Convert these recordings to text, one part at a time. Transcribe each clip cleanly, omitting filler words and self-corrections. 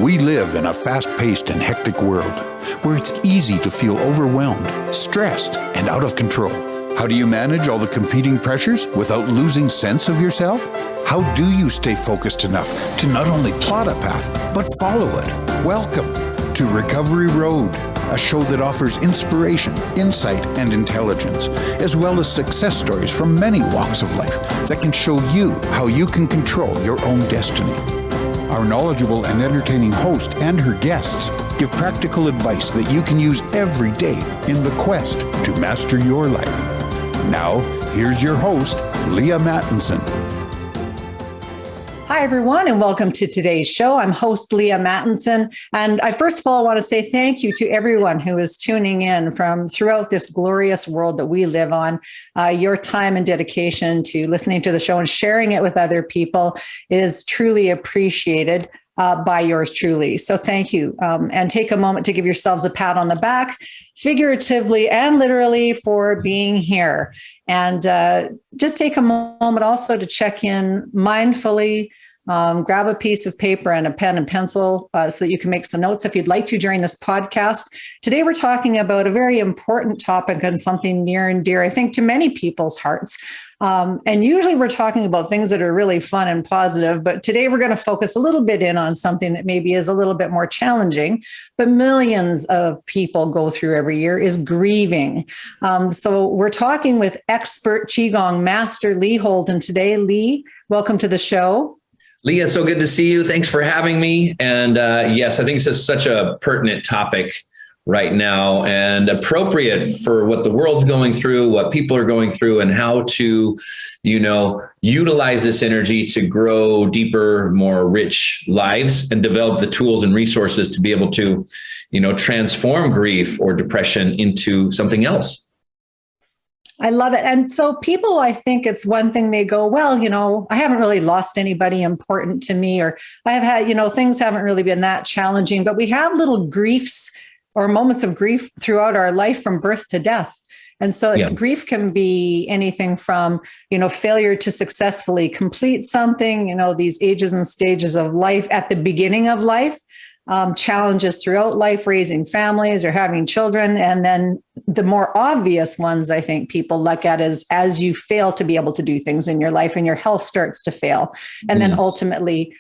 We live in a fast-paced and hectic world where it's easy to feel overwhelmed, stressed, and out of control. How do you manage all the competing pressures without losing sense of yourself? How do you stay focused enough to not only plot a path, but follow it? Welcome to Recovery Road, a show that offers inspiration, insight, and intelligence, as well as success stories from many walks of life that can show you how you can control your own destiny. Our knowledgeable and entertaining host and her guests give practical advice that you can use every day in the quest to master your life. Now, here's your host, Leaha Mattinson. Hi, everyone, and welcome to today's show. I'm host Leaha Mattinson, and I first of all want to say thank you to everyone who is tuning in from throughout this glorious world that we live on. Your time and dedication to listening to the show and sharing it with other people is truly appreciated by yours truly. So thank you, and take a moment to give yourselves a pat on the back, figuratively and literally, for being here. And just take a moment also to check in mindfully. Grab a piece of paper and a pen and pencil so that you can make some notes if you'd like to during this podcast. Today, we're talking about a very important topic and something near and dear, I think, to many people's hearts. And usually we're talking about things that are really fun and positive, but today we're going to focus a little bit in on something that maybe is a little bit more challenging, but millions of people go through every year, is grieving. So we're talking with expert Qigong master Lee Holden today. Lee, welcome to the show. Leah, so good to see you. Thanks for having me. And yes, I think this is such a pertinent topic right now and appropriate for what the world's going through, what people are going through, and how to, utilize this energy to grow deeper, more rich lives and develop the tools and resources to be able to, transform grief or depression into something else. I love it. And so people, I think it's one thing they go, well, I haven't really lost anybody important to me, or I have had, things haven't really been that challenging, but we have little griefs or moments of grief throughout our life from birth to death. And so grief can be anything from, failure to successfully complete something, these ages and stages of life at the beginning of life. Challenges throughout life, raising families or having children. And then the more obvious ones, I think people look at is as you fail to be able to do things in your life and your health starts to fail. And then ultimately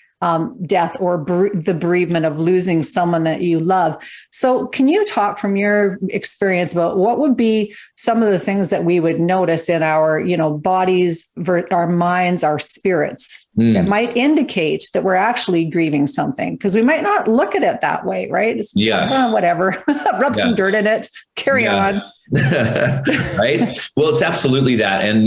death or the bereavement of losing someone that you love. So can you talk from your experience about what would be some of the things that we would notice in our, bodies, our minds, our spirits that might indicate that we're actually grieving something? Because we might not look at it that way, right? It's like, whatever, rub some dirt in it, carry on. Right. Well, it's absolutely that. And,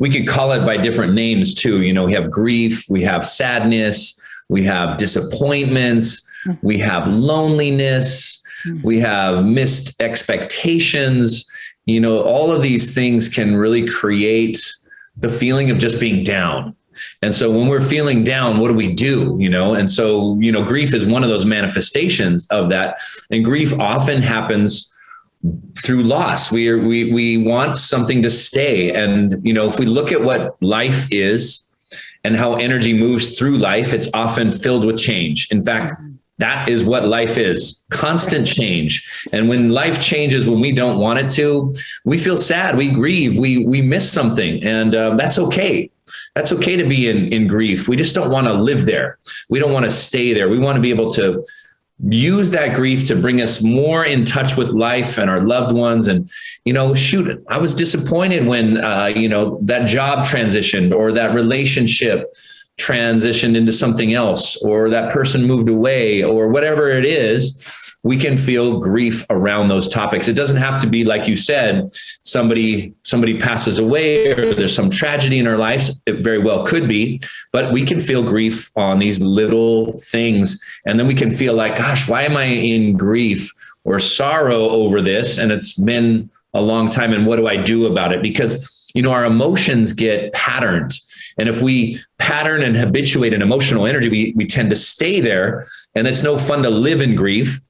we could call it by different names too. We have grief, we have sadness, we have disappointments, we have loneliness, we have missed expectations. All of these things can really create the feeling of just being down. And so when we're feeling down, what do we do? And so, grief is one of those manifestations of that. And grief often happens through loss. We want something to stay. And, if we look at what life is and how energy moves through life, it's often filled with change. In fact, that is what life is, constant change. And when life changes, when we don't want it to, we feel sad, we grieve, we miss something. And that's okay. That's okay to be in grief. We just don't want to live there. We don't want to stay there. We want to be able to use that grief to bring us more in touch with life and our loved ones. And, I was disappointed when, that job transitioned or that relationship transitioned into something else, or that person moved away, or whatever it is. We can feel grief around those topics. It doesn't have to be, like you said, somebody passes away or there's some tragedy in our lives. It very well could be, but we can feel grief on these little things. And then we can feel like, gosh, why am I in grief or sorrow over this? And it's been a long time. And what do I do about it? Because, our emotions get patterned. And if we pattern and habituate an emotional energy, we tend to stay there. And it's no fun to live in grief.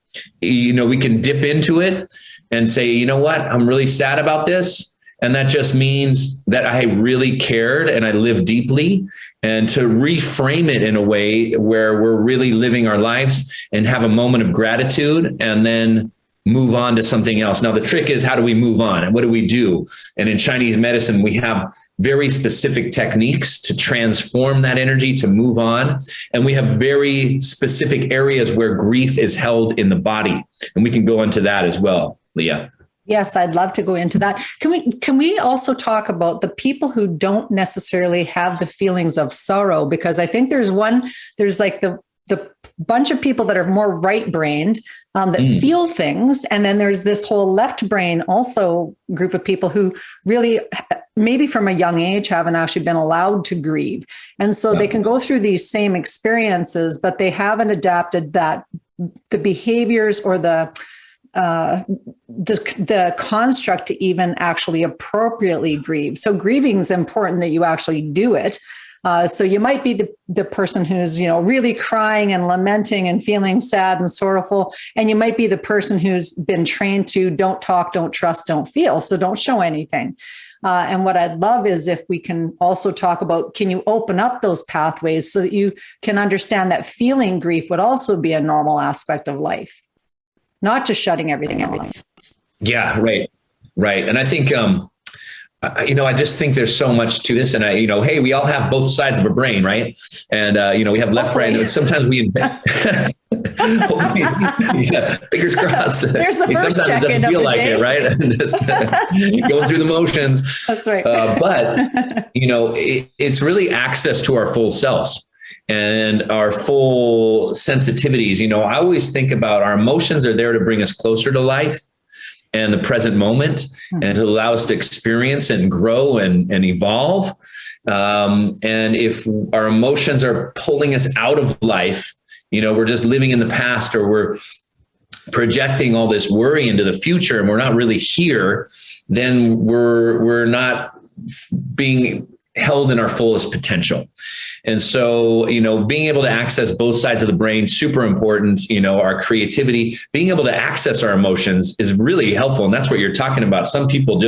We can dip into it and say, I'm really sad about this. And that just means that I really cared and I lived deeply, and to reframe it in a way where we're really living our lives and have a moment of gratitude and then move on to something else. Now, the trick is, how do we move on and what do we do? And in Chinese medicine, we have very specific techniques to transform that energy, to move on. And we have very specific areas where grief is held in the body. And we can go into that as well, Leah. Yes, I'd love to go into that. Can we also talk about the people who don't necessarily have the feelings of sorrow? Because I think there's like the bunch of people that are more right-brained that feel things. And then there's this whole left brain also group of people who really, maybe from a young age, haven't actually been allowed to grieve. And so they can go through these same experiences, but they haven't adapted the behaviors or the construct to even actually appropriately grieve. So grieving is important that you actually do it. So you might be the person who's, really crying and lamenting and feeling sad and sorrowful. And you might be the person who's been trained to don't talk, don't trust, don't feel. So don't show anything. And what I'd love is if we can also talk about, can you open up those pathways so that you can understand that feeling grief would also be a normal aspect of life, not just shutting everything off. Yeah, right. And I think, I just think there's so much to this, and hey, we all have both sides of a brain, right? And we have left, right, and sometimes we invent. Yeah, fingers crossed. There's the first sometimes it doesn't feel like it, right? And just going through the motions. That's right. But it's really access to our full selves and our full sensitivities. I always think about our emotions are there to bring us closer to life and the present moment, and to allow us to experience and grow and evolve. And if our emotions are pulling us out of life, we're just living in the past, or we're projecting all this worry into the future and we're not really here, then we're not being held in our fullest potential. And so, being able to access both sides of the brain, super important. Our creativity, being able to access our emotions is really helpful. And that's what you're talking about. Some people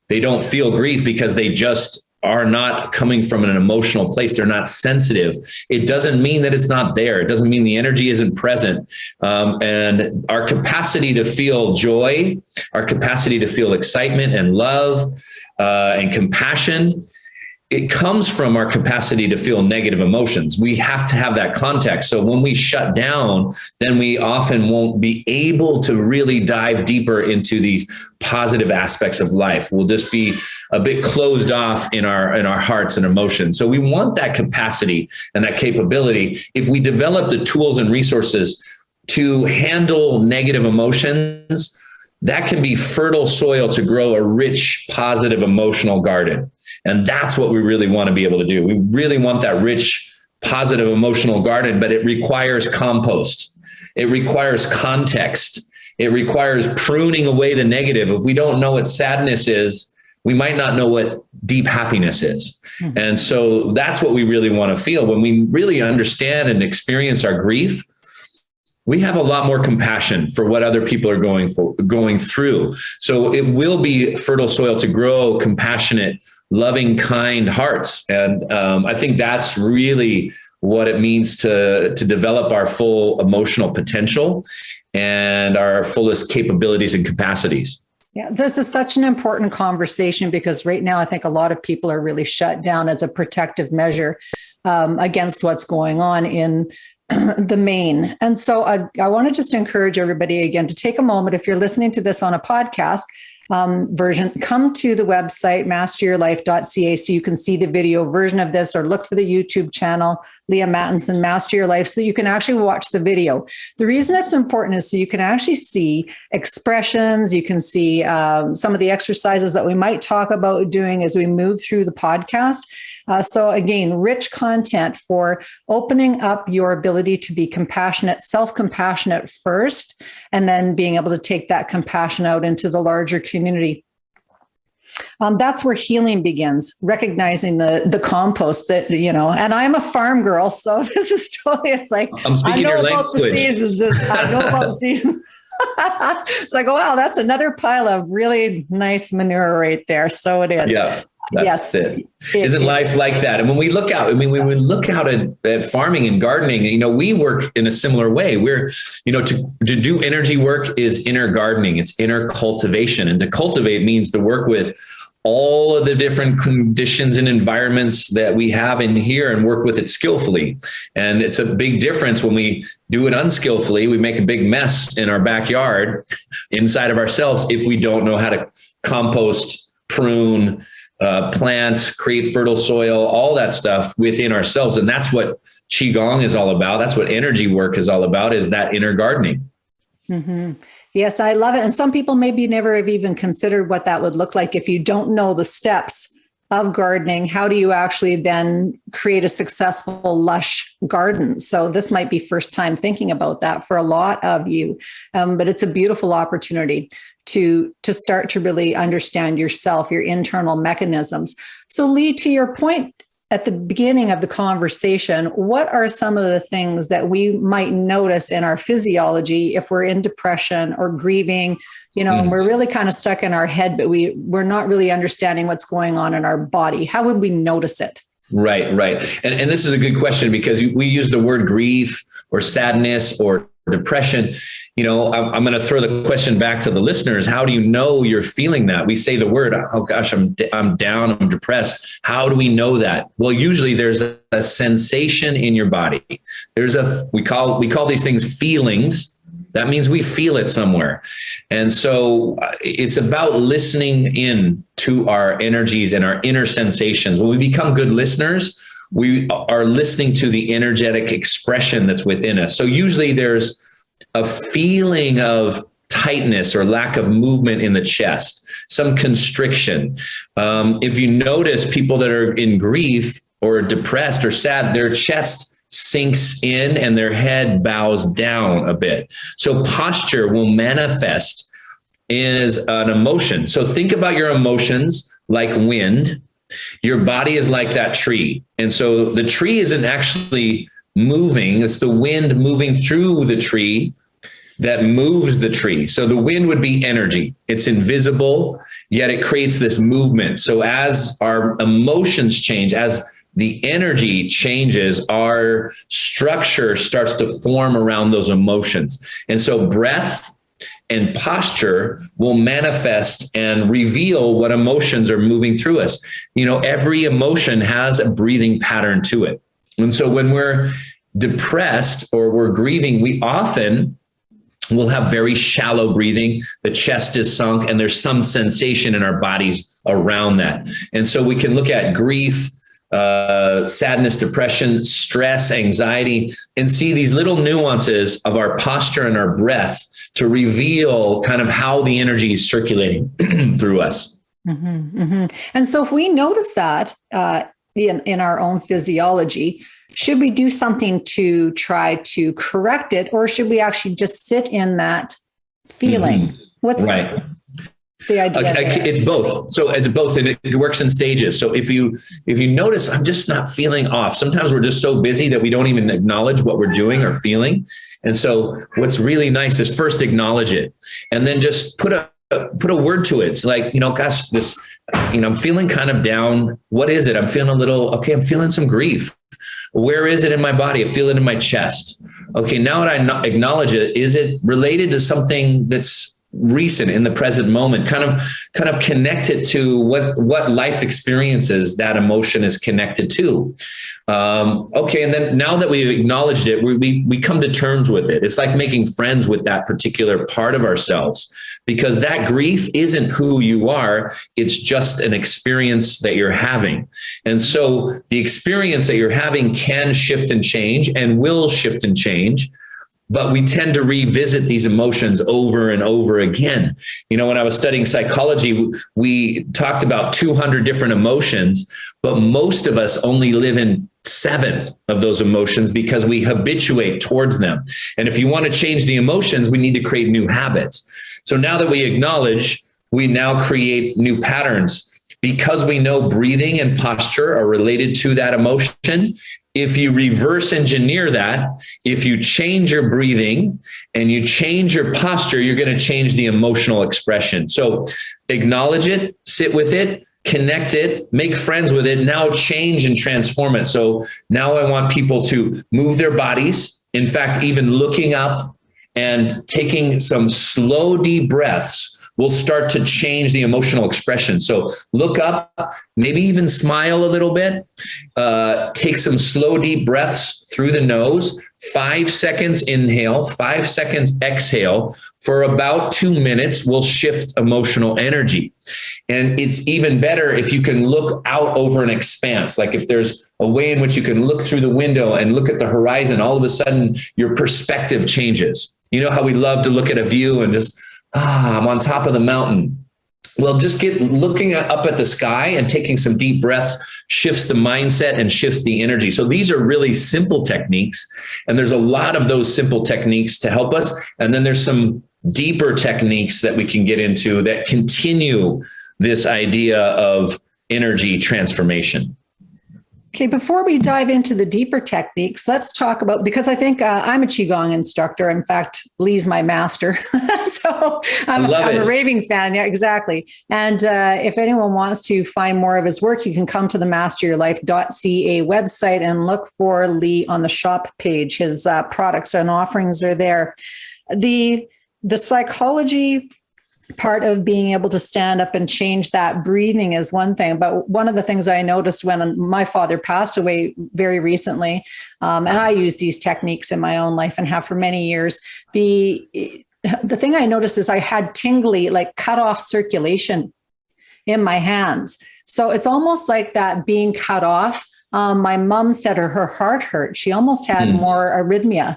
they don't feel grief because they just are not coming from an emotional place. They're not sensitive. It doesn't mean that it's not there. It doesn't mean the energy isn't present. And our capacity to feel joy, our capacity to feel excitement and love and compassion, it comes from our capacity to feel negative emotions. We have to have that context. So when we shut down, then we often won't be able to really dive deeper into these positive aspects of life. We'll just be a bit closed off in our hearts and emotions. So we want that capacity and that capability. If we develop the tools and resources to handle negative emotions, that can be fertile soil to grow a rich, positive emotional garden. And that's what we really want to be able to do. We really want that rich, positive emotional garden, but it requires compost. It requires context. It requires pruning away the negative. If we don't know what sadness is, we might not know what deep happiness is. Mm-hmm. And so that's what we really want to feel. When we really understand and experience our grief, we have a lot more compassion for what other people are going through. So it will be fertile soil to grow compassionate, loving, kind hearts. And I think that's really what it means to develop our full emotional potential and our fullest capabilities and capacities. Yeah, this is such an important conversation because right now I think a lot of people are really shut down as a protective measure against what's going on in the main. And so I want to just encourage everybody again to take a moment. If you're listening to this on a podcast version, come to the website, masteryourlife.ca, so you can see the video version of this, or look for the YouTube channel, Leaha Mattinson, Master Your Life, so that you can actually watch the video. The reason it's important is so you can actually see expressions, you can see some of the exercises that we might talk about doing as we move through the podcast. So again, rich content for opening up your ability to be compassionate, self-compassionate first, and then being able to take that compassion out into the larger community. That's where healing begins, recognizing the compost that, and I'm a farm girl. So this is totally, it's like, I'm speaking I know your about language. the seasons. I know about the seasons. It's like, wow, that's another pile of really nice manure right there. So it is. Yeah. That's Yes. it. Isn't life like that? And when we look out, when we look out at farming and gardening, we work in a similar way. We're, to do energy work is inner gardening. It's inner cultivation. And to cultivate means to work with all of the different conditions and environments that we have in here and work with it skillfully. And it's a big difference when we do it unskillfully. We make a big mess in our backyard inside of ourselves if we don't know how to compost, prune, plant, create fertile soil, all that stuff within ourselves. And that's what Qigong is all about. That's what energy work is all about, is that inner gardening. Mm-hmm. Yes, I love it. And some people maybe never have even considered what that would look like if you don't know the steps of gardening. How do you actually then create a successful, lush garden? So this might be first time thinking about that for a lot of you, but it's a beautiful opportunity to start to really understand yourself, your internal mechanisms. So Lee, to your point at the beginning of the conversation, what are some of the things that we might notice in our physiology if we're in depression or grieving, and we're really kind of stuck in our head, but we're not really understanding what's going on in our body? How would we notice it? Right. And this is a good question, because we use the word grief or sadness or depression. I'm going to throw the question back to the listeners. How do you know you're feeling that? We say the word, oh gosh, I'm down, I'm depressed. How do we know that? Well, usually there's a sensation in your body. We call these things feelings. That means we feel it somewhere. And so it's about listening in to our energies and our inner sensations. When we become good listeners, we are listening to the energetic expression that's within us. So usually there's a feeling of tightness or lack of movement in the chest, some constriction. If you notice people that are in grief or depressed or sad, their chest sinks in and their head bows down a bit. So posture will manifest as an emotion. So think about your emotions like wind. Your body is like that tree. And so the tree isn't actually moving. It's the wind moving through the tree that moves the tree. So the wind would be energy. It's invisible, yet it creates this movement. So as our emotions change, as the energy changes, our structure starts to form around those emotions. And so breath and posture will manifest and reveal what emotions are moving through us. Every emotion has a breathing pattern to it. And so when we're depressed or we're grieving, we often will have very shallow breathing. The chest is sunk and there's some sensation in our bodies around that. And so we can look at grief, sadness, depression, stress, anxiety, and see these little nuances of our posture and our breath to reveal kind of how the energy is circulating through us. Mm-hmm, mm-hmm. And so if we notice that in our own physiology, should we do something to try to correct it, or should we actually just sit in that feeling? Mm-hmm. What's right. the idea? It's both. So it's both, and it works in stages. So if you notice, I'm just not feeling off. Sometimes we're just so busy that we don't even acknowledge what we're doing or feeling. And so what's really nice is first acknowledge it, and then just put a word to it. It's like, gosh, this, I'm feeling kind of down. What is it? I'm feeling I'm feeling some grief. Where is it in my body? I feel it in my chest. Okay, now that I acknowledge it, is it related to something that's recent in the present moment? Kind of connect it to what life experiences that emotion is connected to. Okay, and then now that we've acknowledged it, we come to terms with it. It's like making friends with that particular part of ourselves, because that grief isn't who you are. It's just an experience that you're having. And so the experience that you're having can shift and change and will shift and change. But we tend to revisit these emotions over and over again. When I was studying psychology, we talked about 200 different emotions, but most of us only live in 7 of those emotions because we habituate towards them. And if you want to change the emotions, we need to create new habits. So now that we acknowledge, we now create new patterns. Because we know breathing and posture are related to that emotion, if you reverse engineer that, if you change your breathing and you change your posture, you're going to change the emotional expression. So acknowledge it, sit with it, connect it, make friends with it, now change and transform it. So now I want people to move their bodies. In fact, even looking up and taking some slow, deep breaths will start to change the emotional expression. So look up, maybe even smile a little bit, take some slow, deep breaths through the nose, 5 seconds inhale, 5 seconds exhale for about 2 minutes will shift emotional energy. And it's even better if you can look out over an expanse. Like if there's a way in which you can look through the window and look at the horizon, all of a sudden your perspective changes. You know how we love to look at a view and just, I'm on top of the mountain. Well, just get looking up at the sky and taking some deep breaths shifts the mindset and shifts the energy. So these are really simple techniques. And there's a lot of those simple techniques to help us. And then there's some deeper techniques that we can get into that continue this idea of energy transformation. Okay, before we dive into the deeper techniques, let's talk about, because I think I'm a Qigong instructor. In fact, Lee's my master. So I'm a raving fan. Yeah, exactly. And if anyone wants to find more of his work, you can come to the masteryourlife.ca website and look for Lee on the shop page. His products and offerings are there. The psychology part of being able to stand up and change that breathing is one thing. But one of the things I noticed when my father passed away very recently, and I use these techniques in my own life and have for many years, the thing I noticed is I had tingly, like cut off circulation in my hands. So it's almost like that being cut off. My mom said her heart hurt. She almost had more arrhythmia.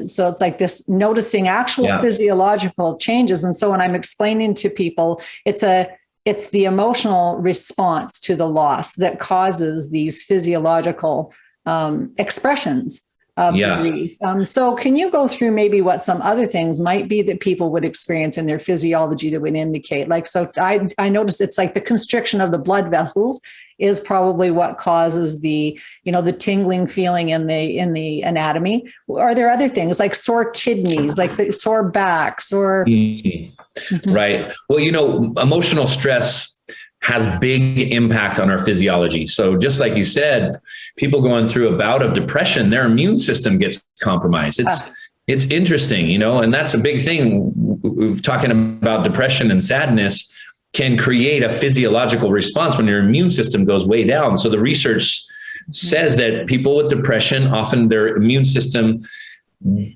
So it's like this noticing actual physiological changes. And so when I'm explaining to people, it's the emotional response to the loss that causes these physiological expressions of grief. So can you go through maybe what some other things might be that people would experience in their physiology that would indicate? Like, so I noticed it's like the constriction of the blood vessels is probably what causes the tingling feeling in the anatomy. Are there other things like sore kidneys, like the sore backs or? Right. Well, emotional stress has big impact on our physiology. So just like you said, people going through a bout of depression, their immune system gets compromised. It's interesting, and that's a big thing. Talking about depression and sadness can create a physiological response when your immune system goes way down. So the research says that people with depression, often their immune system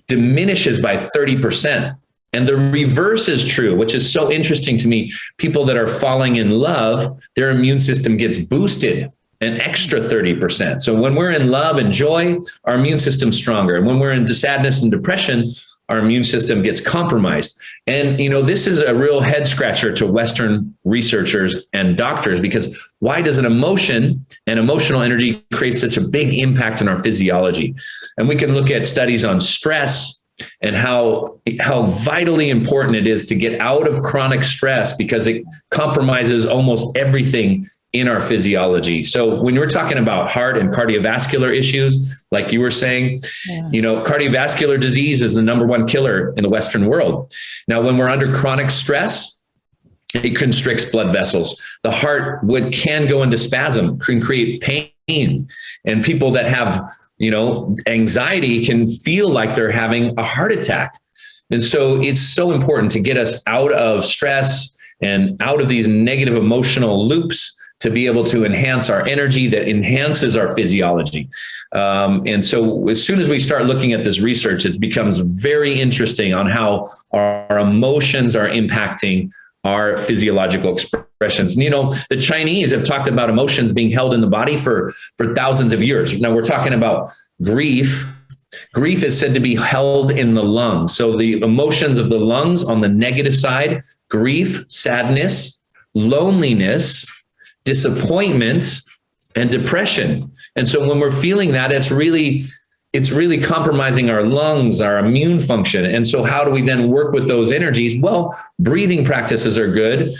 diminishes by 30%. And the reverse is true, which is so interesting to me. People that are falling in love, their immune system gets boosted an extra 30%. So when we're in love and joy, our immune system's stronger. And when we're into sadness and depression, our immune system gets compromised. And, this is a real head scratcher to Western researchers and doctors, because why does an emotion and emotional energy create such a big impact on our physiology? And we can look at studies on stress and how vitally important it is to get out of chronic stress, because it compromises almost everything in our physiology. So when we're talking about heart and cardiovascular issues, like you were saying, cardiovascular disease is the number one killer in the Western world. Now, when we're under chronic stress, it constricts blood vessels. The heart can go into spasm, can create pain. And people that have, anxiety can feel like they're having a heart attack. And so it's so important to get us out of stress and out of these negative emotional loops to be able to enhance our energy that enhances our physiology. And so as soon as we start looking at this research, it becomes very interesting on how our emotions are impacting our physiological expressions. And, the Chinese have talked about emotions being held in the body for thousands of years. Now we're talking about grief. Grief is said to be held in the lungs. So the emotions of the lungs on the negative side, grief, sadness, loneliness, disappointment, and depression. And so when we're feeling that, it's really compromising our lungs, our immune function. And so how do we then work with those energies? Well, breathing practices are good.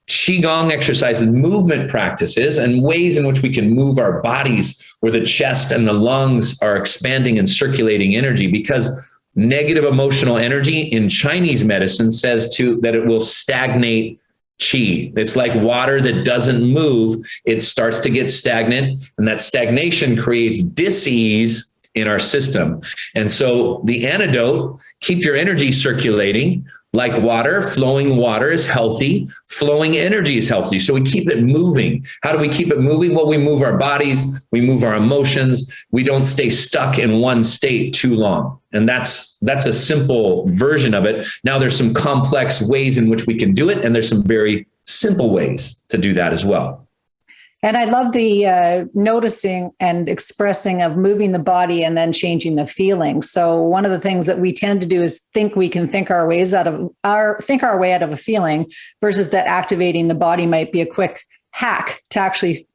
Qigong exercises, movement practices, and ways in which we can move our bodies where the chest and the lungs are expanding and circulating energy, because negative emotional energy in Chinese medicine says that it will stagnate qi. It's like water that doesn't move. It starts to get stagnant, and that stagnation creates dis-ease in our system. And so the antidote, keep your energy circulating like water. Flowing water is healthy. Flowing energy is healthy. So we keep it moving. How do we keep it moving? Well, we move our bodies, we move our emotions. We don't stay stuck in one state too long. And that's a simple version of it. Now there's some complex ways in which we can do it, and there's some very simple ways to do that as well. And I love the noticing and expressing of moving the body and then changing the feeling. So one of the things that we tend to do is think we can think our way out of a feeling, versus that activating the body might be a quick hack to actually,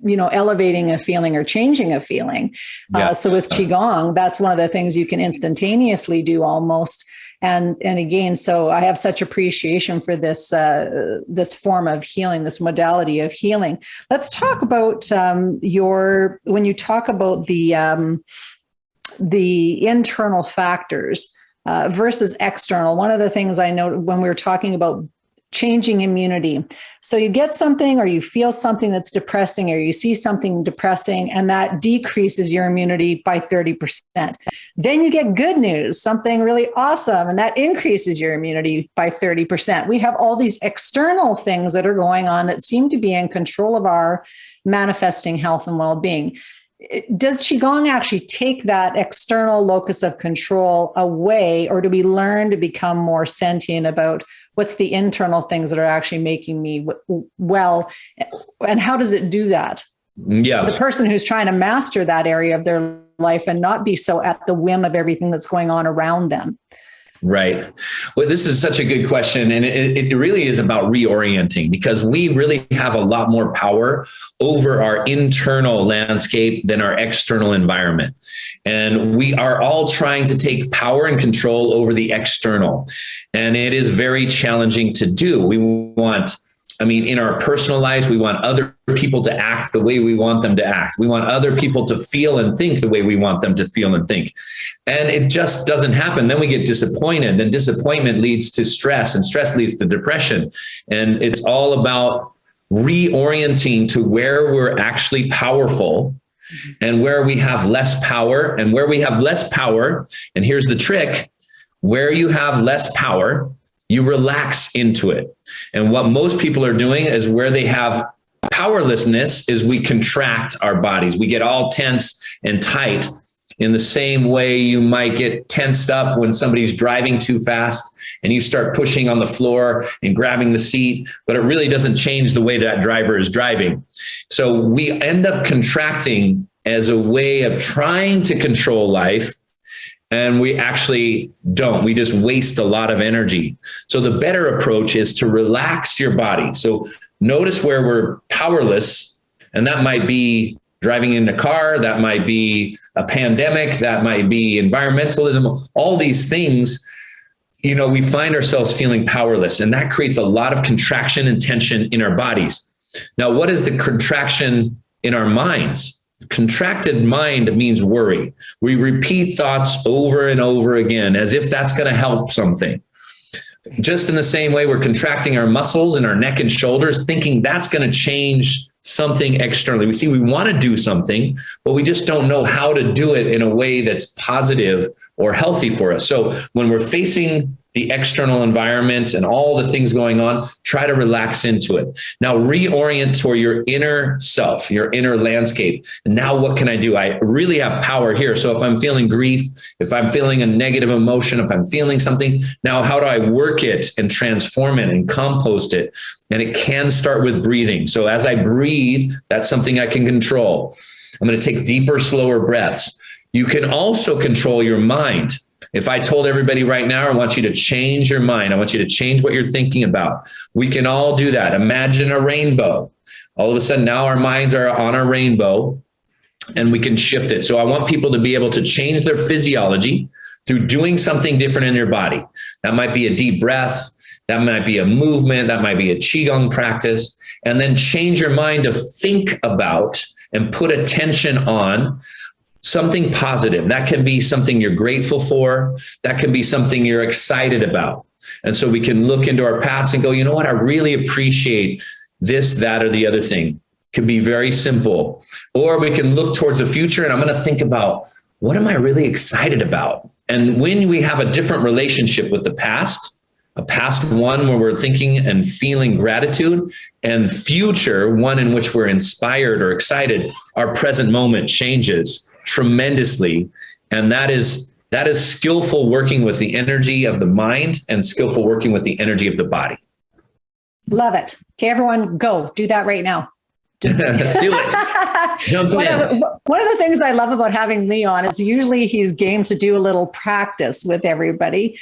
elevating a feeling or changing a feeling. Yeah. So with Qigong, that's one of the things you can instantaneously do almost. And again, so I have such appreciation for this this form of healing, this modality of healing. Let's talk about when you talk about the internal factors versus external. One of the things I know when we were talking about changing immunity. So you get something or you feel something that's depressing, or you see something depressing, and that decreases your immunity by 30%. Then you get good news, something really awesome, and that increases your immunity by 30%. We have all these external things that are going on that seem to be in control of our manifesting health and well-being. Does Qigong actually take that external locus of control away, or do we learn to become more sentient about what's the internal things that are actually making me well? And how does it do that? Yeah. The person who's trying to master that area of their life and not be so at the whim of everything that's going on around them. Right. Well, this is such a good question. And it really is about reorienting, because we really have a lot more power over our internal landscape than our external environment. And we are all trying to take power and control over the external. And it is very challenging to do. In our personal lives, we want other people to act the way we want them to act. We want other people to feel and think the way we want them to feel and think. And it just doesn't happen. Then we get disappointed, and disappointment leads to stress, and stress leads to depression. And it's all about reorienting to where we're actually powerful and where we have less power. And where we have less power, and here's the trick, where you have less power, you relax into it. And what most people are doing is where they have powerlessness is we contract our bodies. We get all tense and tight in the same way you might get tensed up when somebody's driving too fast and you start pushing on the floor and grabbing the seat, but it really doesn't change the way that driver is driving. So we end up contracting as a way of trying to control life. And we actually don't. We just waste a lot of energy. So the better approach is to relax your body. So notice where we're powerless, and that might be driving in a car, that might be a pandemic, that might be environmentalism, all these things. We find ourselves feeling powerless, and that creates a lot of contraction and tension in our bodies. Now, what is the contraction in our minds? Contracted mind means worry. We repeat thoughts over and over again as if that's going to help something. Just in the same way, we're contracting our muscles in our neck and shoulders, thinking that's going to change something externally. We want to do something, but we just don't know how to do it in a way that's positive or healthy for us. So when we're facing the external environment and all the things going on, try to relax into it. Now reorient toward your inner self, your inner landscape. And now what can I do? I really have power here. So if I'm feeling grief, if I'm feeling a negative emotion, if I'm feeling something, now how do I work it and transform it and compost it? And it can start with breathing. So as I breathe, that's something I can control. I'm going to take deeper, slower breaths. You can also control your mind. If I told everybody right now, I want you to change your mind. I want you to change what you're thinking about. We can all do that. Imagine a rainbow. All of a sudden now our minds are on a rainbow and we can shift it. So I want people to be able to change their physiology through doing something different in your body. That might be a deep breath. That might be a movement, that might be a Qigong practice, and then change your mind to think about and put attention on something positive. That can be something you're grateful for. That can be something you're excited about. And so we can look into our past and go, you know what? I really appreciate this, that, or the other thing. It can be very simple. Or we can look towards the future and I'm going to think about, what am I really excited about? And when we have a different relationship with the past, a past one where we're thinking and feeling gratitude, and future one in which we're inspired or excited, our present moment changes tremendously. And that is skillful working with the energy of the mind and skillful working with the energy of the body. Love it. Okay, everyone, go do that right now. Just do it. Jump in. One of the things I love about having Lee on is usually he's game to do a little practice with everybody.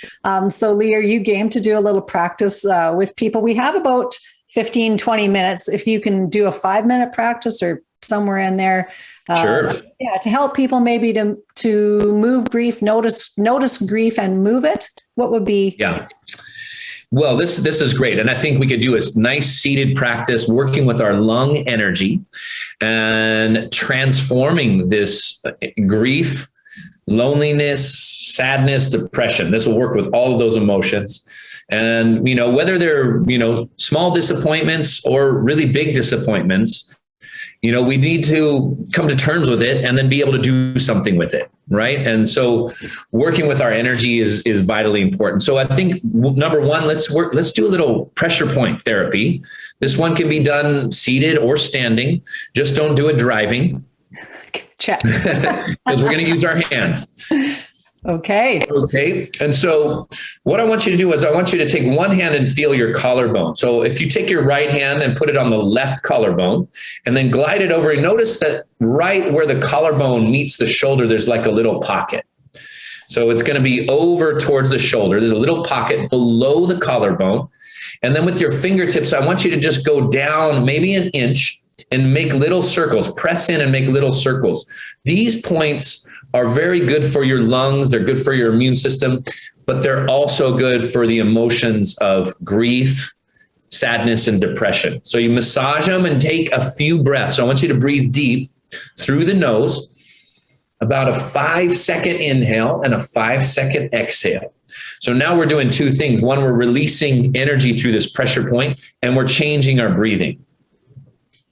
So Lee, are you game to do a little practice with people? We have about 15, 20 minutes. If you can do a 5-minute practice or somewhere in there. Sure. Yeah, to help people maybe to move grief, notice grief and move it. What would be? Yeah. Well, this is great. And I think we could do a nice seated practice working with our lung energy and transforming this grief, loneliness, sadness, depression. This will work with all of those emotions. And, whether they're, small disappointments or really big disappointments, we need to come to terms with it and then be able to do something with it. Right. And so working with our energy is vitally important. So I think number one, let's do a little pressure point therapy. This one can be done seated or standing. Just don't do it driving. Check. Because we're going to use our hands. Okay. And so what I want you to do is I want you to take one hand and feel your collarbone. So if you take your right hand and put it on the left collarbone and then glide it over, and notice that right where the collarbone meets the shoulder, there's like a little pocket. So it's going to be over towards the shoulder. There's a little pocket below the collarbone. And then with your fingertips, I want you to just go down maybe an inch and make little circles. Press in and make little circles. These points are very good for your lungs. They're good for your immune system, but they're also good for the emotions of grief, sadness, and depression. So you massage them and take a few breaths. So I want you to breathe deep through the nose, about a 5-second inhale and a 5-second exhale. So now we're doing two things. One, we're releasing energy through this pressure point, and we're changing our breathing.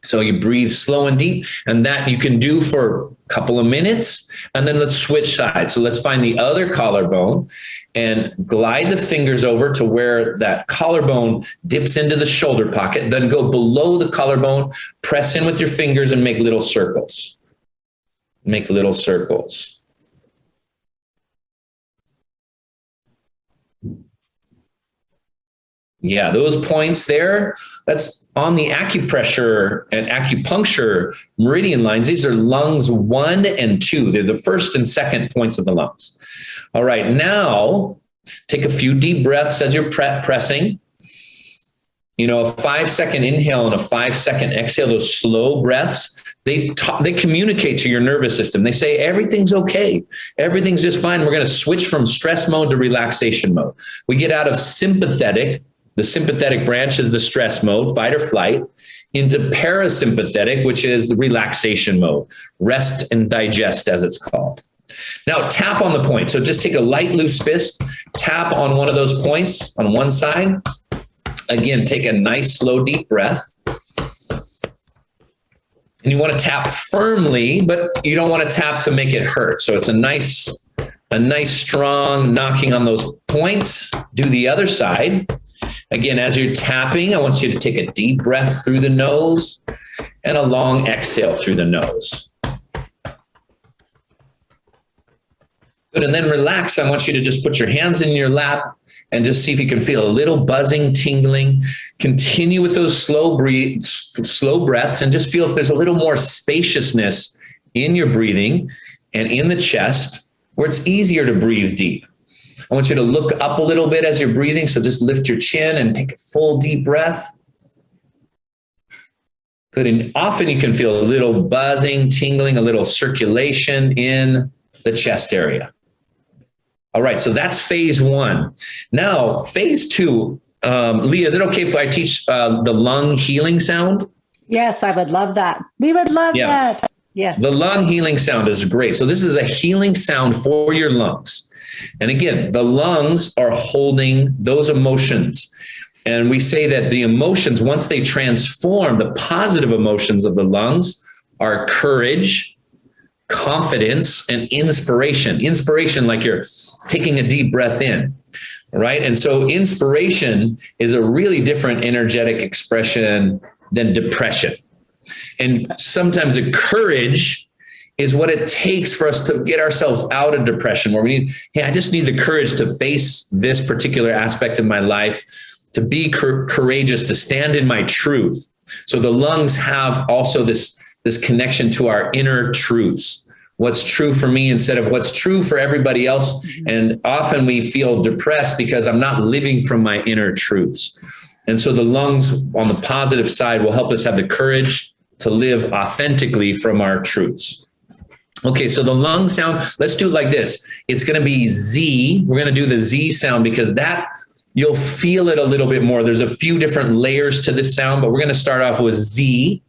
So you breathe slow and deep, and that you can do for a couple of minutes, and then let's switch sides. So let's find the other collarbone and glide the fingers over to where that collarbone dips into the shoulder pocket, then go below the collarbone, press in with your fingers and make little circles. Make little circles. Yeah, those points there, that's on the acupressure and acupuncture meridian lines. These are lungs 1 and 2. They're the first and second points of the lungs. All right, now take a few deep breaths as you're pressing. A 5-second inhale and a 5-second exhale, those slow breaths, they communicate to your nervous system. They say, everything's okay. Everything's just fine. We're going to switch from stress mode to relaxation mode. We get out of sympathetic. The sympathetic branch is the stress mode, fight or flight, into parasympathetic, which is the relaxation mode, rest and digest, as it's called. Now tap on the point. So just take a light, loose fist, tap on one of those points on one side. Again, take a nice, slow, deep breath. And you want to tap firmly, but you don't want to tap to make it hurt. So it's a nice, strong knocking on those points. Do the other side. Again, as you're tapping, I want you to take a deep breath through the nose and a long exhale through the nose. Good. And then relax. I want you to just put your hands in your lap and just see if you can feel a little buzzing, tingling. Continue with those slow breaths and just feel if there's a little more spaciousness in your breathing and in the chest where it's easier to breathe deep. I want you to look up a little bit as you're breathing. So just lift your chin and take a full deep breath. Good. And often you can feel a little buzzing, tingling, a little circulation in the chest area. All right. So that's phase 1. Now, phase 2, Leah, is it okay if I teach the lung healing sound? Yes, I would love that. We would love that. Yes. The lung healing sound is great. So this is a healing sound for your lungs. And again, the lungs are holding those emotions. And we say that the emotions, once they transform, the positive emotions of the lungs are courage, confidence, and inspiration. Inspiration, like you're taking a deep breath in, right? And so inspiration is a really different energetic expression than depression. And sometimes the courage is what it takes for us to get ourselves out of depression, where we need, hey, I just need the courage to face this particular aspect of my life, to be courageous, to stand in my truth. So the lungs have also this connection to our inner truths. What's true for me instead of what's true for everybody else. And often we feel depressed because I'm not living from my inner truths. And so the lungs on the positive side will help us have the courage to live authentically from our truths. Okay, so the lung sound, let's do it like this. It's going to be Z. We're going to do the Z sound because that you'll feel it a little bit more. There's a few different layers to this sound, but we're going to start off with Z.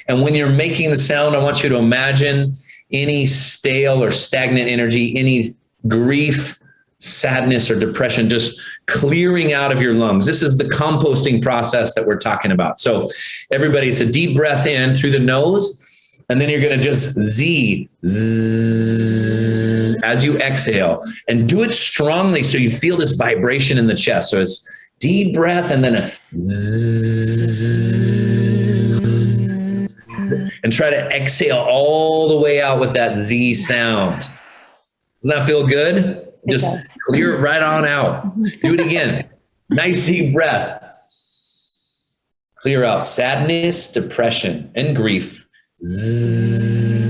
And when you're making the sound, I want you to imagine any stale or stagnant energy, any grief, sadness, or depression, just clearing out of your lungs. This is the composting process that we're talking about. So everybody, it's a deep breath in through the nose, and then you're going to just Z, zzz, as you exhale, and do it strongly so you feel this vibration in the chest. So it's deep breath and then a zzz, and try to exhale all the way out with that Z sound. Doesn't that feel good? Just clear it right on out. Do it again. Nice deep breath. Clear out sadness, depression, and grief. Zzz.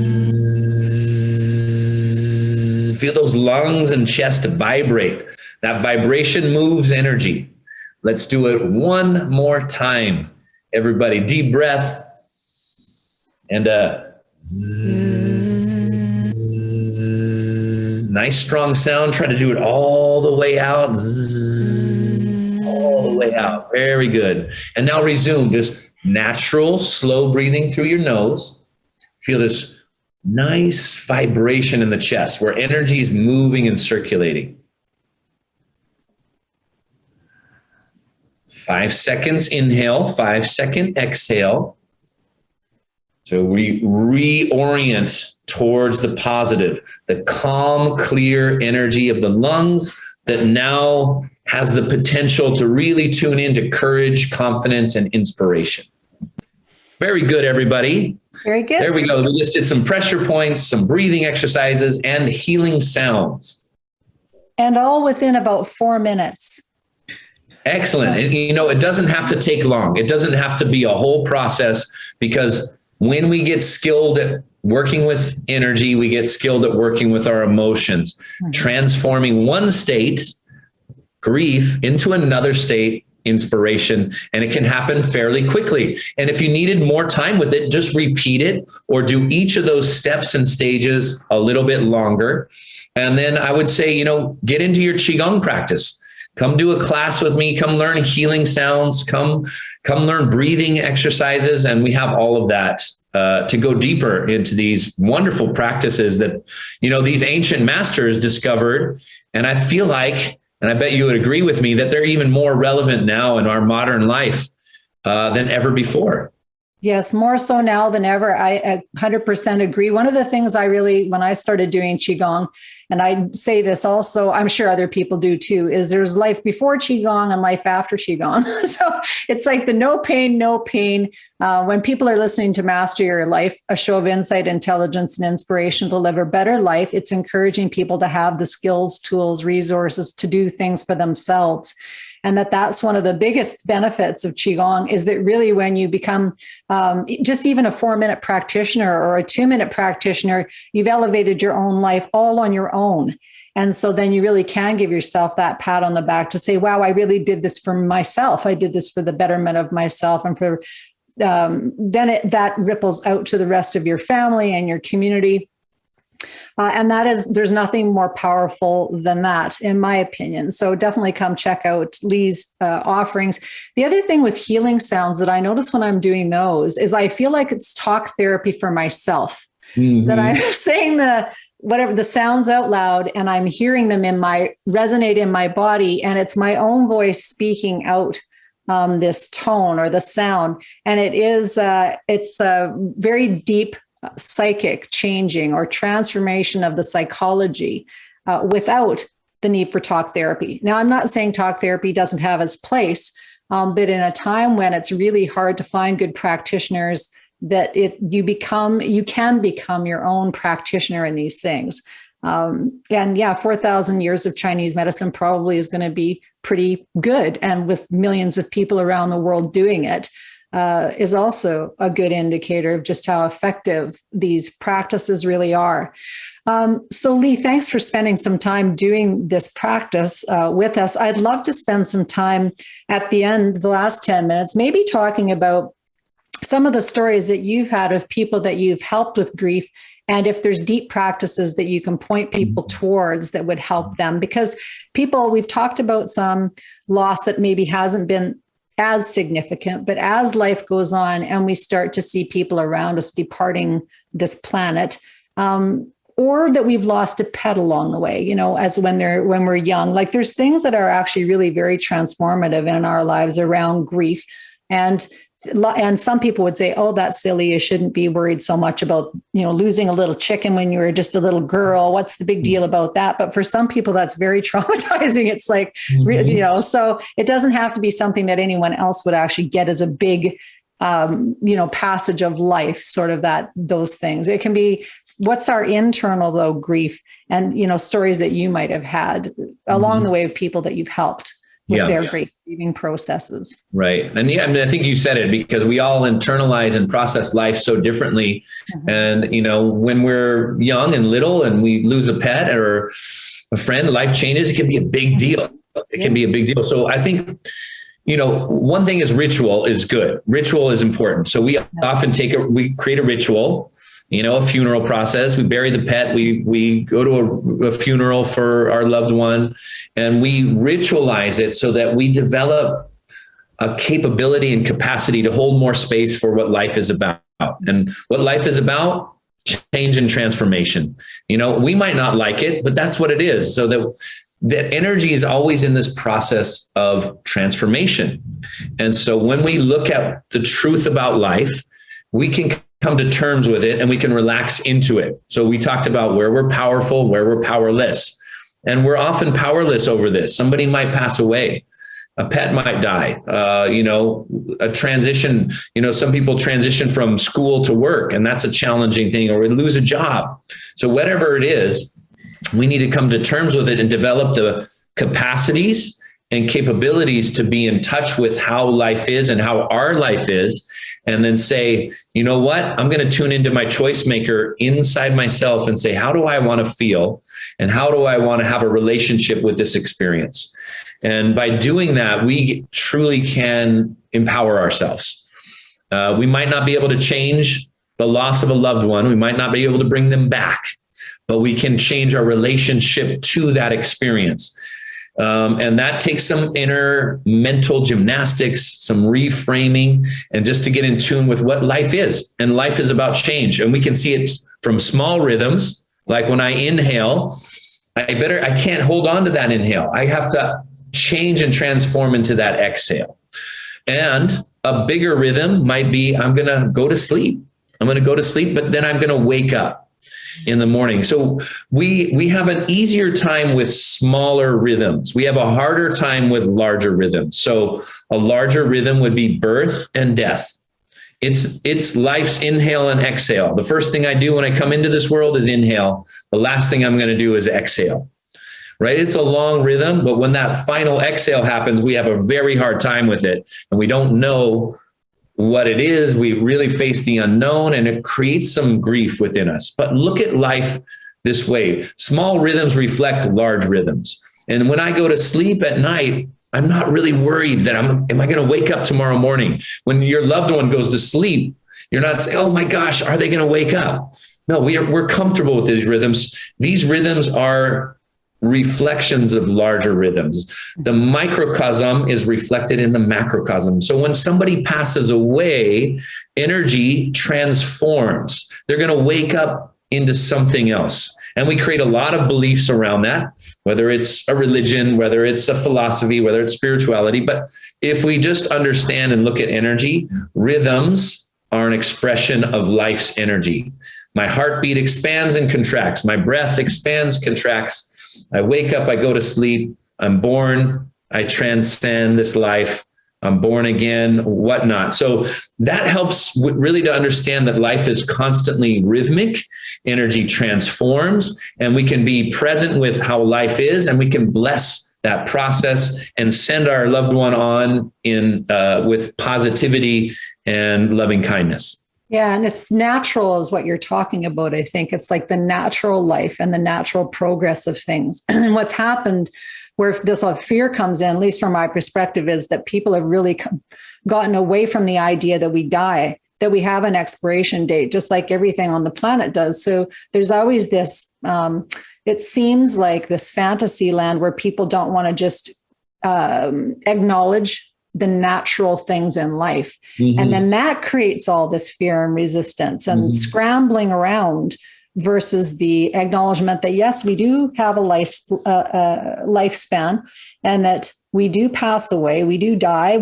Feel those lungs and chest vibrate. That vibration moves energy. Let's do it one more time. Everybody, deep breath and a zzz. Nice strong sound. Try to do it all the way out. Zzz. All the way out. Very good. And now resume. Just natural, slow breathing through your nose. Feel this nice vibration in the chest where energy is moving and circulating. 5 seconds inhale, 5-second exhale. So we reorient towards the positive, the calm, clear energy of the lungs that now has the potential to really tune into courage, confidence, and inspiration. Very good, everybody. Very good. There we go. We just did some pressure points, some breathing exercises, and healing sounds. And all within about 4 minutes. Excellent. And, you know, it doesn't have to take long. It doesn't have to be a whole process, because when we get skilled at working with energy, we get skilled at working with our emotions, transforming one state, grief, into another state, inspiration, and it can happen fairly quickly. And if you needed more time with it, just repeat it or do each of those steps and stages a little bit longer. And then I would say, you know, get into your Qigong practice. Come do a class with me, come learn healing sounds, come learn breathing exercises. And we have all of that to go deeper into these wonderful practices that, you know, these ancient masters discovered. And I feel like, and I bet you would agree with me, that they're even more relevant now in our modern life than ever before. Yes, more so now than ever. I 100% agree. One of the things when I started doing Qigong, and I say this also, I'm sure other people do too, is there's life before Qigong and life after Qigong. So it's like the no pain, no pain. When people are listening to Master Your Life, a show of insight, intelligence, and inspiration to live a better life, it's encouraging people to have the skills, tools, resources to do things for themselves. And that's one of the biggest benefits of Qigong, is that really when you become just even a 4-minute practitioner or a 2-minute practitioner, you've elevated your own life all on your own. And so then you really can give yourself that pat on the back to say, wow, I really did this for myself. I did this for the betterment of myself. And for that ripples out to the rest of your family and your community. And there's nothing more powerful than that, in my opinion. So definitely come check out Lee's offerings. The other thing with healing sounds that I notice when I'm doing those is I feel like it's talk therapy for myself. That I'm saying the sounds out loud and I'm hearing them resonate in my body, and it's my own voice speaking out this tone or the sound. And it's a very deep psychic changing or transformation of the psychology without the need for talk therapy. Now, I'm not saying talk therapy doesn't have its place, but in a time when it's really hard to find good practitioners, that you can become your own practitioner in these things. 4,000 years of Chinese medicine probably is going to be pretty good. And with millions of people around the world doing it, is also a good indicator of just how effective these practices really are. So Lee, thanks for spending some time doing this practice with us. I'd love to spend some time at the end, the last 10 minutes, maybe talking about some of the stories that you've had of people that you've helped with grief, and if there's deep practices that you can point people towards that would help them. Because we've talked about some loss that maybe hasn't been as significant, but as life goes on and we start to see people around us departing this planet, or that we've lost a pet along the way, as when we're young, like there's things that are actually really very transformative in our lives around grief. And some people would say, oh, that's silly. You shouldn't be worried so much about, losing a little chicken when you were just a little girl. What's the big deal about that? But for some people, that's very traumatizing. It's like, so it doesn't have to be something that anyone else would actually get as a big, passage of life, sort of those things. It can be what's our internal, though, grief and, stories that you might have had along the way of people that you've helped with their grieving processes. Right. And I think you said it, because we all internalize and process life so differently. And, when we're young and little and we lose a pet or a friend, life changes, it can be a big deal. It can be a big deal. So I think, one thing is ritual is good. Ritual is important. So we often we create a ritual, a funeral process. We bury the pet. We go to a funeral for our loved one, and we ritualize it so that we develop a capability and capacity to hold more space for what life is about. And what life is about, change and transformation. We might not like it, but that's what it is. So that energy is always in this process of transformation. And so when we look at the truth about life, we can come to terms with it and we can relax into it. So we talked about where we're powerful, where we're powerless, and we're often powerless over this. Somebody might pass away. A pet might die, a transition, some people transition from school to work, and that's a challenging thing, or we lose a job. So whatever it is, we need to come to terms with it and develop the capacities and capabilities to be in touch with how life is and how our life is. And then say, you know what, I'm going to tune into my choice maker inside myself and say, how do I want to feel? And how do I want to have a relationship with this experience? And by doing that, we truly can empower ourselves. We might not be able to change the loss of a loved one. We might not be able to bring them back, but we can change our relationship to that experience. And that takes some inner mental gymnastics, some reframing, and just to get in tune with what life is. And life is about change. And we can see it from small rhythms. Like when I inhale, I can't hold on to that inhale. I have to change and transform into that exhale. And a bigger rhythm might be, I'm going to go to sleep. But then I'm going to wake up in the morning. So we have an easier time with smaller rhythms. We have a harder time with larger rhythms. So a larger rhythm would be birth and death. It's life's inhale and exhale. The first thing I do when I come into this world is inhale. The last thing I'm going to do is exhale, right? It's a long rhythm, but when that final exhale happens, we have a very hard time with it. And we don't know what it is. We really face the unknown, and it creates some grief within us. But look at life this way. Small rhythms reflect large rhythms. And when I go to sleep at night, I'm not really worried that am I going to wake up tomorrow morning? When your loved one goes to sleep, you're not saying, oh my gosh, are they going to wake up? No, we're comfortable with these rhythms. These rhythms are reflections of larger rhythms. The microcosm is reflected in the macrocosm. So when somebody passes away, energy transforms. They're going to wake up into something else. And we create a lot of beliefs around that, whether it's a religion, whether it's a philosophy, whether it's spirituality. But if we just understand and look at energy, rhythms are an expression of life's energy. My heartbeat expands and contracts. My breath expands, contracts. I wake up, I go to sleep. I'm born. I transcend this life. I'm born again, whatnot. So that helps really to understand that life is constantly rhythmic. Energy transforms, and we can be present with how life is, and we can bless that process and send our loved one on in with positivity and loving kindness. Yeah, and it's natural is what you're talking about. I think it's like the natural life and the natural progress of things. And what's happened where this fear comes in, at least from my perspective, is that people have really gotten away from the idea that we die, that we have an expiration date, just like everything on the planet does. So there's always this, it seems like this fantasy land where people don't want to just acknowledge the natural things in life. Mm-hmm. And then that creates all this fear and resistance and scrambling around versus the acknowledgement that, yes, we do have a lifespan and that we do pass away, we do die.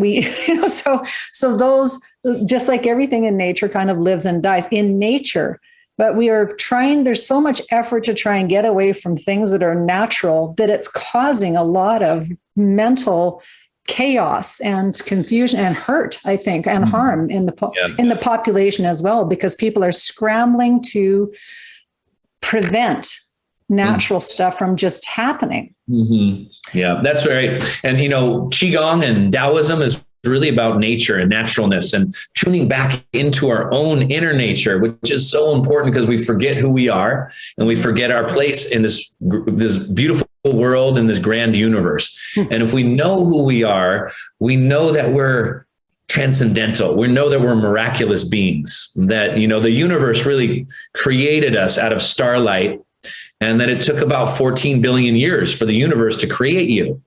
So those, just like everything in nature kind of lives and dies in nature, but we are trying, there's so much effort to try and get away from things that are natural that it's causing a lot of mental chaos and confusion and hurt, I think, and harm in the population as well, because people are scrambling to prevent natural stuff from just happening. Mm-hmm. Yeah, that's right. And, Qigong and Taoism is really about nature and naturalness and tuning back into our own inner nature, which is so important because we forget who we are and we forget our place in this beautiful world and this grand universe. And if we know who we are, we know that we're transcendental. We know that we're miraculous beings, that, the universe really created us out of starlight, and that it took about 14 billion years for the universe to create you.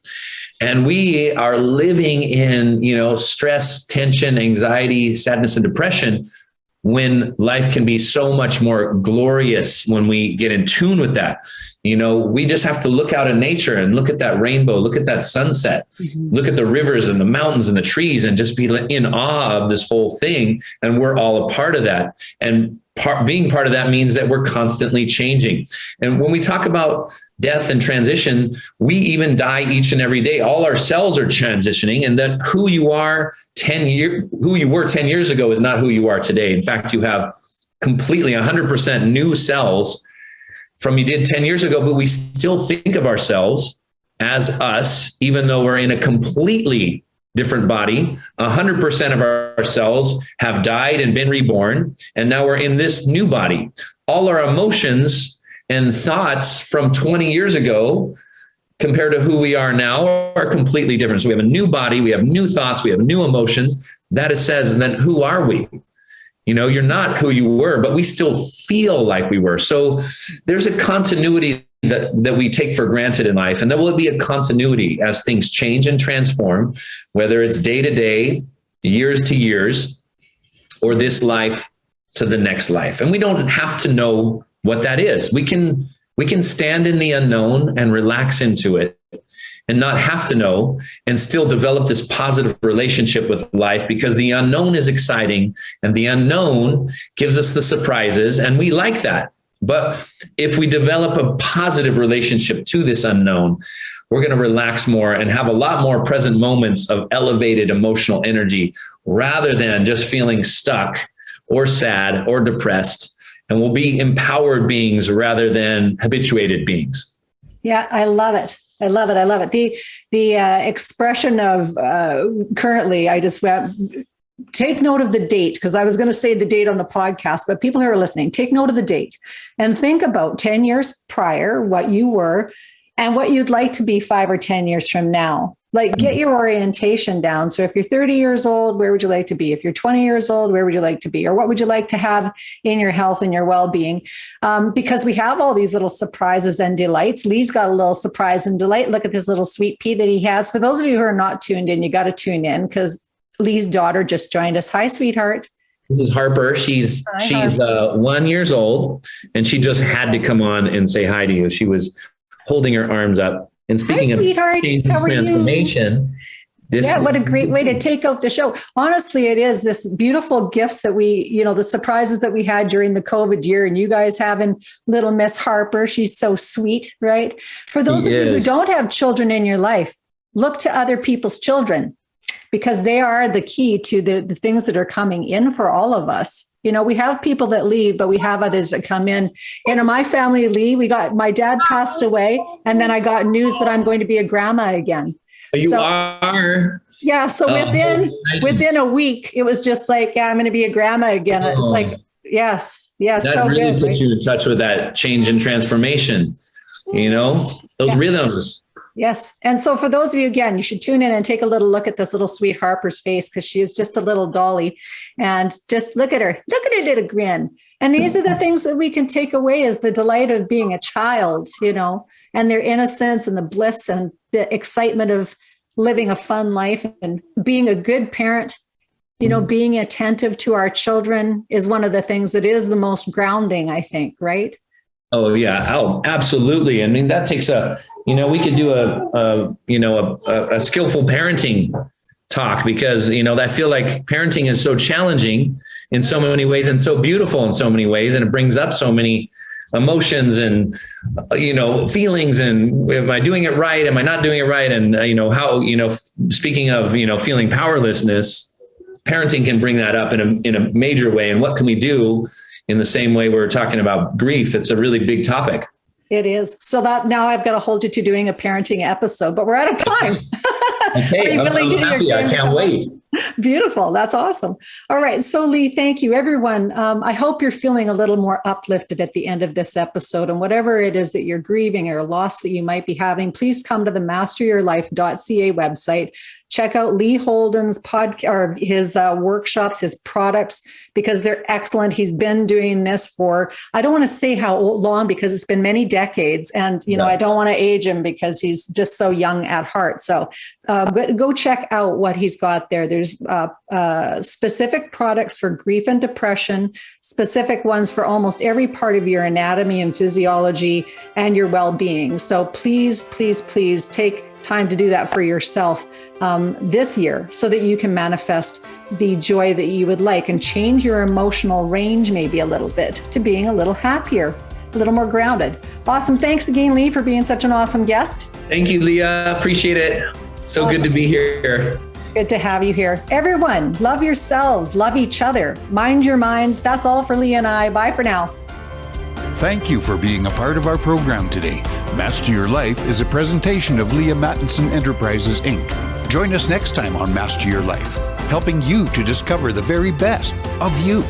And we are living in, stress, tension, anxiety, sadness, and depression, when life can be so much more glorious when we get in tune with that. We just have to look out in nature and look at that rainbow, look at that sunset, look at the rivers and the mountains and the trees, and just be in awe of this whole thing. And we're all a part of that. And being part of that means that we're constantly changing. And when we talk about death and transition, we even die each and every day. All our cells are transitioning, and that who you were 10 years ago is not who you are today. In fact, you have completely 100% new cells from you did 10 years ago, but we still think of ourselves as us, even though we're in a completely different body. 100% of our cells have died and been reborn, and now we're in this new body. All our emotions and thoughts from 20 years ago compared to who we are now are completely different. So we have a new body, we have new thoughts, we have new emotions. That says, and then who are we? You're not who you were, but we still feel like we were. So there's a continuity that we take for granted in life. And there will be a continuity as things change and transform, whether it's day to day, years to years, or this life to the next life. And we don't have to know what that is. We can stand in the unknown and relax into it and not have to know, and still develop this positive relationship with life, because the unknown is exciting and the unknown gives us the surprises, and we like that. But if we develop a positive relationship to this unknown, we're going to relax more and have a lot more present moments of elevated emotional energy, rather than just feeling stuck or sad or depressed. And we'll be empowered beings rather than habituated beings. Yeah, I love it. I love it. The expression of currently, I just take note of the date, because I was going to say the date on the podcast, but people who are listening, take note of the date and think about 10 years prior, what you were and what you'd like to be 5 or 10 years from now. Like, get your orientation down. So if you're 30 years old, where would you like to be? If you're 20 years old, where would you like to be? Or what would you like to have in your health and your well-being? Because we have all these little surprises and delights. Lee's got a little surprise and delight. Look at this little sweet pea that he has. For those of you who are not tuned in, you got to tune in because Lee's daughter just joined us. Hi, sweetheart. This is Harper. She's 1 year old, and she just had to come on and say hi to you. She was holding her arms up. And speaking of transformation, what a great way to take out the show. Honestly, it is this beautiful gifts that we, the surprises that we had during the COVID year, and you guys having little Miss Harper. She's so sweet, right? For those of you who don't have children in your life, look to other people's children because they are the key to the things that are coming in for all of us. We have people that leave, but we have others that come in. My family, Lee, my dad passed away, and then I got news that I'm going to be a grandma again. You are? Yeah. So within a week, it was just like, I'm going to be a grandma again. It's like, yes. That so really good, puts you in touch with that change and transformation, those rhythms. Yes. And so for those of you, again, you should tune in and take a little look at this little sweet Harper's face because she is just a little dolly. And just look at her. Look at her little grin. And these are the things that we can take away as the delight of being a child, and their innocence and the bliss and the excitement of living a fun life and being a good parent. Being attentive to our children is one of the things that is the most grounding, I think, right? Oh, yeah. Oh, absolutely. I mean, that takes we could do a skillful parenting talk because, I feel like parenting is so challenging in so many ways and so beautiful in so many ways. And it brings up so many emotions and, feelings and am I doing it right? Am I not doing it right? And, how, speaking of, feeling powerlessness, parenting can bring that up in a major way. And what can we do in the same way we're talking about grief? It's a really big topic. It is. So that now I've got to hold you to doing a parenting episode, but we're out of time. Okay, I'm happy. I can't wait. Beautiful. That's awesome. All right. So Lee, thank you, everyone. I hope you're feeling a little more uplifted at the end of this episode, and whatever it is that you're grieving or loss that you might be having, please come to the masteryourlife.ca website. Check out Lee Holden's podcast or his workshops, his products, because they're excellent. He's been doing this for, I don't want to say how long because it's been many decades. And, I don't want to age him because he's just so young at heart. So go check out what he's got there. There's specific products for grief and depression, specific ones for almost every part of your anatomy and physiology and your well-being. So please, please, please take time to do that for yourself this year so that you can manifest the joy that you would like and change your emotional range maybe a little bit to being a little happier, a little more grounded. Awesome. Thanks again, Lee, for being such an awesome guest. Thank you, Leah. Appreciate it. So awesome. Good to be here. Good to have you here. Everyone, love yourselves, love each other, mind your minds. That's all for Lee and I. Bye for now. Thank you for being a part of our program today. Master Your Life is a presentation of Leaha Mattinson Enterprises, Inc. Join us next time on Master Your Life, helping you to discover the very best of you.